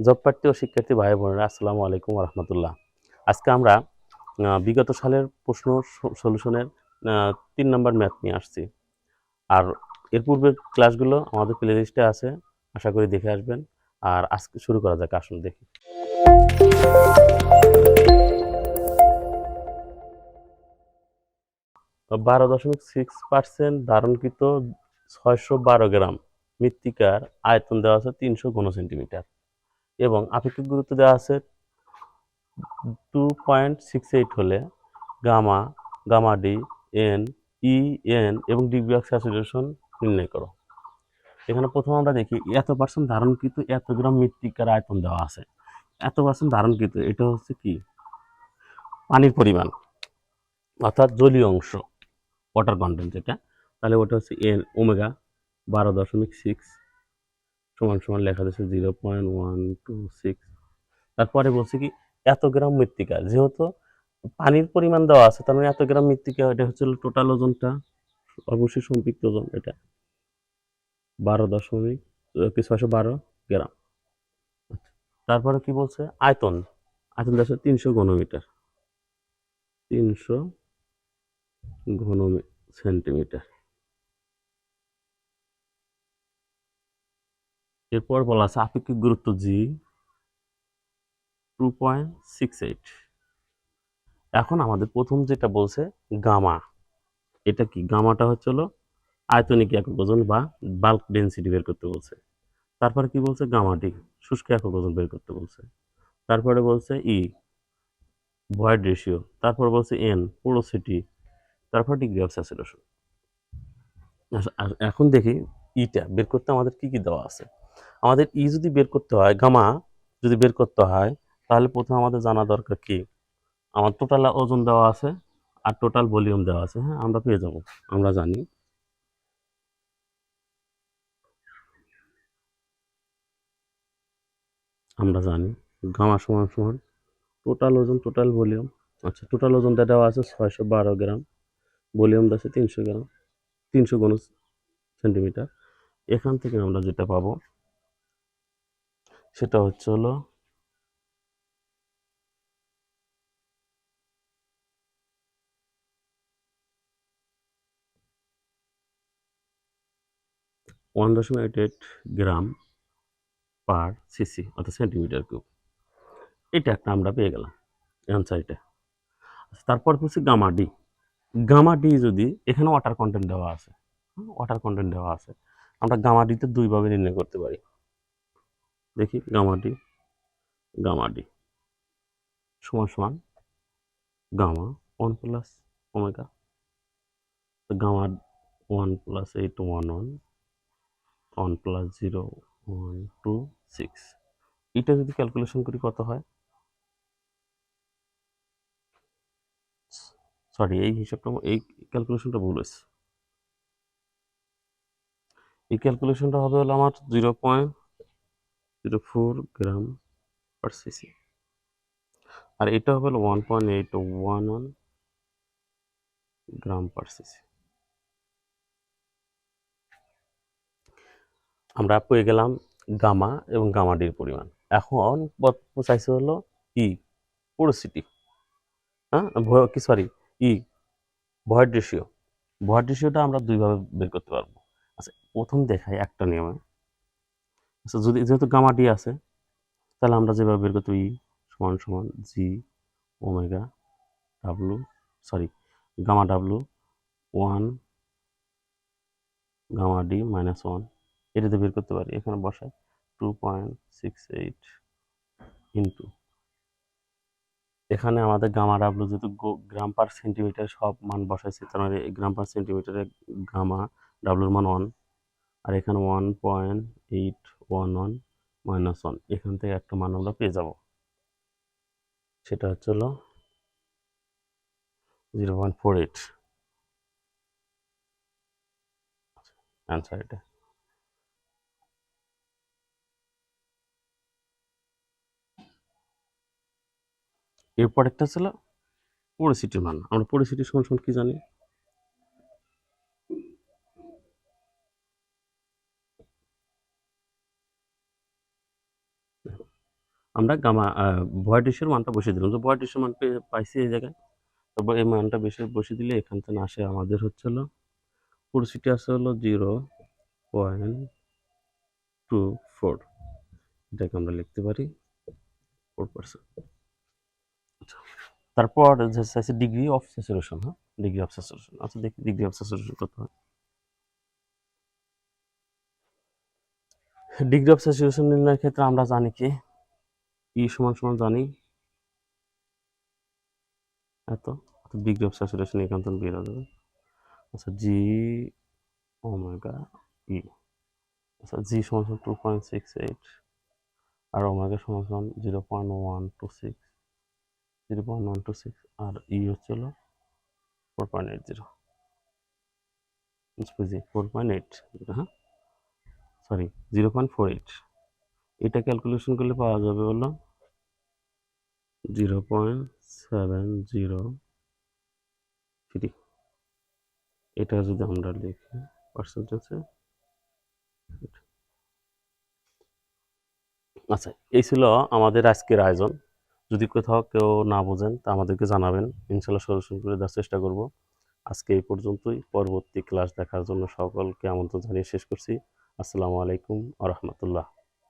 Job প্রার্থী ও শিক্ষার্থী ভাই বোনেরা আসসালামু আলাইকুম রহমতুল্লাহ। আজকে আমরা বিগত সালের প্রশ্ন সলিউশনের 3 নম্বর ম্যাথ নিয়ে আসছি। আর এর পূর্বের ক্লাসগুলো আমাদের প্লে লিস্টে আছে, আশা করি দেখে আসবেন। আর আজকে শুরু করা যাক, আসুন দেখি। 12.6% ধারণকৃত 612 গ্রাম মৃত্তিকার আয়তন দেওয়া আছে 300 ঘন সেন্টিমিটার এবং আপেক্ষিক গুরুত্ব দেওয়া আছে 2.68 হলে গামা, গামা ডি, এন, ই, এন এবং ডিগ্রি অফ স্যাচুরেশন নির্ণয় করো। এখানে প্রথম আমরা দেখি এত পার্সেন্ট ধারণকৃত এত গ্রাম মৃত্তিকার আয়তন দেওয়া আছে। এত পার্সেন্ট ধারণকৃত এটা হচ্ছে কি পানির পরিমাণ, অর্থাৎ জলীয় অংশ, ওয়াটার কন্টেন্ট যেটা, তাহলে ওটা হচ্ছে এন ওমেগা 12.6 সমান সমান লেখা যাচ্ছে 0.126। তারপরে বলছে কি এত গ্রাম মৃত্তিকা, যেহেতু পানির পরিমাণ দেওয়া আছে তার মানে এত গ্রাম মৃত্তিকা, এটা হচ্ছে টোটাল ওজনটা, অবশ্যই সম্পৃক্ত ওজন এটা 12.612 গ্রাম। তারপরে কি বলছে আয়তন, আয়তন দেওয়া আছে 300 ঘনমিটার, 300 ঘন সেন্টিমিটার। এরপর বলা আছে আপেক্ষিক গুরুত্ব জি 2.68। এখন আমাদের প্রথম যেটা বলছে গামা, এটা কি গামাটা হচ্ছে আয়তনিক একক ওজন বা বাল্ক ডেন্সিটি বের করতে বলছে। তারপরে কি বলছে গামা ডি শুষ্ক একক ওজন বের করতে বলছে। তারপরে বলছে ই ভয়েড রেশিও, তারপর বলছে এন পোরোসিটি, তারপর ডিগ্রি অফ স্যাচুরেশন। এখন দেখি ইটা বের করতে আমাদের কি কি দেওয়া আছে। আমাদের ই যদি বের করতে হয়, গামা যদি বের করতে হয়, তাহলে প্রথমে আমাদের জানা দরকার কি আমার টোটাল ওজন দেওয়া আছে আর টোটাল ভলিউম দেওয়া আছে। হ্যাঁ, আমরা পেয়ে যাব, আমরা জানি গামা সমান সমান টোটাল ওজন টোটাল ভলিউম। আচ্ছা, টোটাল ওজনটা দেওয়া আছে 612 গ্রাম, ভলিউম আছে 300 গ্রাম, 300 ঘন সেন্টিমিটার। এখান থেকে আমরা যেটা পাবো সেটা হচ্ছে 1.88 গ্রাম পার সিসি, অর্থাৎ সেন্টিমিটার কিউব। এটা একটা আমরা পেয়ে গেলাম অ্যান্সার এটা। তারপর হচ্ছে গামা ডি। গামা ডি যদি এখানে ওয়াটার কন্টেন্ট দেওয়া আছে, ওয়াটার কন্টেন্ট দেওয়া আছে, আমরা গামা ডিতে দুইভাবে নির্ণয় করতে পারি। দেখি গামা ডি সমান সমান gamma 1 plus omega, gamma 1 plus 811 1 plus 0.126। এটা যদি ক্যালকুলেশন করি কত হয়, সরি এই হিসাবটা, এই ক্যালকুলেশনটা ভুল হয়েছে। এই ক্যালকুলেশনটা হবে আমার 0.04 গ্রাম পার সিসি, আর এটা হবে 1.811 গ্রাম পার সিসি। আমরা পেয়ে গেলাম গামা এবং গামা ডির পরিমাণ। এখন চাইছে ই পোরোসিটি, হ্যাঁ কি সরি ই ভয়েড রেশিও। ভয়েড রেশিওটা আমরা দুইভাবে বের করতে পারবো। আচ্ছা, প্রথম দেখাই একটা নিয়মে। আচ্ছা, যদি যেহেতু গামা ডি আছে তাহলে আমরা যেভাবে বের করতে ই সমান সমান G omega W, sorry gamma W 1 gamma D -1, এটাতে বের করতে পারি। এখানে বসাই 2.68 ইন্টু, এখানে আমাদের গামা ডাব্লু যেহেতু গ্রাম পার সেন্টিমিটার সব মান বসাইছি, তার মানে গ্রাম পার সেন্টিমিটারে গামা ডাব্লুর মান 1, আর এখানে 1.811 -1, এখান থেকে একটা মান আমরা পেয়ে যাব, সেটা হচ্ছে 0.48 অ্যান্সার এটা। এরপর একটা ছিল পোরোসিটির মান। আমরা পোরোসিটি সমান সমান কি জানি, আমরা গামা ভয়েড রেশিওর মানটা বসিয়ে দিলাম। যে ভয়েড রেশিওর মান পাইছি এই জায়গায়, তারপর এই মানটা বসিয়ে দিলে এখান থেকে আসে আমাদের হচ্ছে হলো পোরোসিটি আছে হলো 0.24, এটাকে আমরা লিখতে পারি 4%। আচ্ছা, তারপর যে চাইছে ডিগ্রি অফ স্যাচুরেশন। হ্যাঁ, ডিগ্রি অফ স্যাচুরেশন। আচ্ছা, দেখি ডিগ্রি অফ স্যাচুরেশন কত হয়। ডিগ্রি অফ স্যাচুরেশন নির্ণয়ের ক্ষেত্রে আমরা জানি কি ই সমান সমান জানি এত, ডিগ্রি অফ স্যাচুরেশন এখান থেকে বের হবে। আচ্ছা, জি ওমেগা ই। আচ্ছা, জি সমান সমান 2.68 আর ওমেগা সমান সমান 0.126 আর ই হচ্ছে হলো 4.80। বুঝি 4.8, হ্যাঁ সরি 0.48। এটা ক্যালকুলেশন করলে পাওয়া যাবে হলো 0.703। এটা যদি আমরা লিখি পার্সেন্টেজে। আচ্ছা, এই ছিল আমাদের আজকের আয়োজন। যদি কোথাও কেউ না বোঝেন তা আমাদেরকে জানাবেন, ইনশাল্লাহ সলিউশন করে দেওয়ার চেষ্টা করব। আজকে এই পর্যন্তই। পরবর্তী ক্লাস দেখার জন্য সকলকে আমন্ত্রণ জানিয়ে শেষ করছি। আসসালামু আলাইকুম ওয়া রাহমাতুল্লাহ।